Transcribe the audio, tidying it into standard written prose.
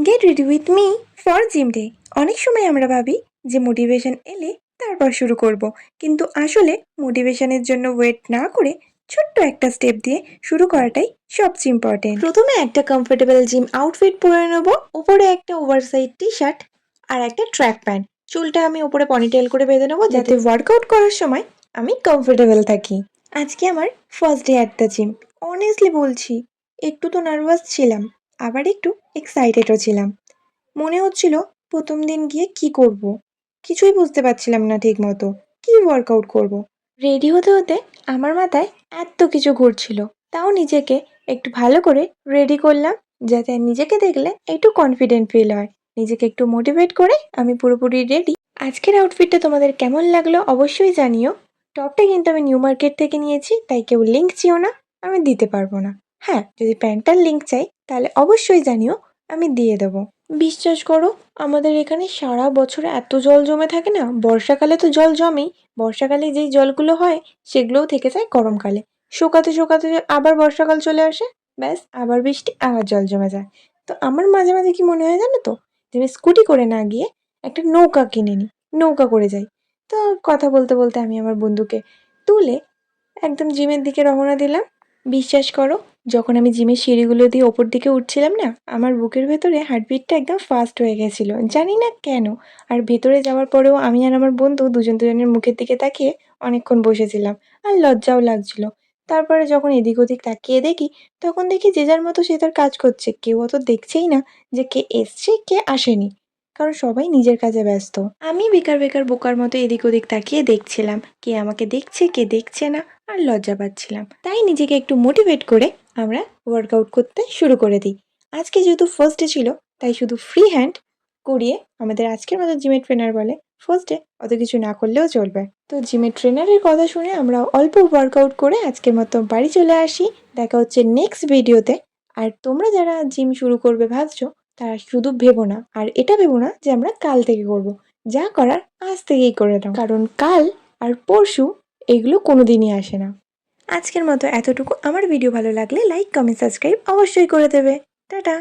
Get ready with me for gym day. অনেক সময় আমরা ভাবি যে মোটিভেশন এলে তারপর শুরু করব, কিন্তু আসলে মোটিভেশনের জন্য ওয়েট না করে ছোট্ট একটা স্টেপ দিয়ে শুরু করাটাই সবচেয়ে ইম্পর্টেন্ট। প্রথমে একটা কমফোর্টেবল জিম আউটফিট পরে নেব, উপরে একটা ওভারসাইজ টি শার্ট আর একটা ট্র্যাক প্যান্ট। চুলটা আমি উপরে পনিটেল করে বেঁধে নেবো যাতে ওয়ার্কআউট করার সময় আমি কমফোর্টেবল থাকি। আজকে আমার first day at the gym. Honestly বলছি, একটু তো নার্ভাস ছিলাম, আবার একটু এক্সাইটেডও ছিলাম। মনে হচ্ছিল প্রথম দিন গিয়ে কি করব, কিছুই বুঝতে পারছিলাম না ঠিক মতো কি ওয়ার্কআউট করব। রেডি হতে হতে আমার মাথায় এত কিছু ঘুরছিল, তাও নিজেকে একটু ভালো করে রেডি করলাম যাতে নিজেকে দেখলে একটু কনফিডেন্ট ফিল হয়। নিজেকে একটু মোটিভেট করে আমি পুরোপুরি রেডি। আজকের আউটফিটটা তোমাদের কেমন লাগলো অবশ্যই জানিও। টপটা কিন্তু আমি নিউ মার্কেট থেকে নিয়েছি, তাই কেউ লিঙ্ক চেও না, আমি দিতে পারবো না। হ্যাঁ, যদি প্যান্টটার লিঙ্ক চাই তাহলে অবশ্যই জানিও, আমি দিয়ে দেবো। বিশ্বাস করো, আমাদের এখানে সারা বছর এত জল জমে থাকে না, বর্ষাকালে তো জল জমেই, বর্ষাকালে যেই জলগুলো হয় সেগুলোও থেকে যায় গরমকালে, শুকাতে শুকাতে আবার বর্ষাকাল চলে আসে, ব্যাস আবার বৃষ্টি, আবার জল জমে যায়। তো আমার মাঝে মাঝে কি মনে হয় জানো তো, যে আমি স্কুটি করে না গিয়ে একটা নৌকা কিনে নিই, নৌকা করে যাই। তো কথা বলতে বলতে আমি আমার বন্ধুকে তুলে একদম জিমের দিকে রওনা দিলাম। বিশ্বাস করো, যখন আমি জিমের সিঁড়িগুলো দিয়ে ওপর দিকে উঠছিলাম না, আমার বুকের ভেতরে হার্টবিটটা একদম ফাস্ট হয়ে গেছিলো, জানি না কেন। আর ভেতরে যাওয়ার পরেও আমি আর আমার বন্ধু দুজনের মুখের দিকে তাকিয়ে অনেকক্ষণ বসেছিলাম, আর লজ্জাও লাগছিল। তারপরে যখন এদিক ওদিক তাকিয়ে দেখি, তখন দেখি যে যার মতো সে তার কাজ করছে, কেউ অত দেখছেই না যে কে এসছে কে আসেনি, কারণ সবাই নিজের কাজে ব্যস্ত। আমি বেকার বেকার বোকার মতো এদিক ওদিক তাকিয়ে দেখছিলাম কে আমাকে দেখছে কে দেখছে না, আর লজ্জা পাচ্ছিলাম। তাই নিজেকে একটু মোটিভেট করে আমরা ওয়ার্কআউট করতে শুরু করে দিই। আজকে যেহেতু ফার্স্ট ডে ছিল, তাই শুধু ফ্রি হ্যান্ড করিয়ে আমাদের আজকের মতো জিমের ট্রেনার বলে ফার্স্ট ডে অত কিছু না করলেও চলবে। তো জিমের ট্রেনারের কথা শুনে আমরা অল্প ওয়ার্কআউট করে আজকের মতো বাড়ি চলে আসি। দেখা হচ্ছে নেক্সট ভিডিওতে। আর তোমরা যারা জিম শুরু করবে ভাবছো, তারা শুধু ভেবো না, আর এটা ভেবো না যে আমরা কাল থেকে করব, যা করার আজ থেকেই করে নাও, কারণ কাল আর পরশু এগুলো কোনোদিনই আসে না। আজকের মতো এতটুকু। আমার ভিডিও ভালো লাগলে লাইক কমেন্ট সাবস্ক্রাইব অবশ্যই করে দেবে। টাটা।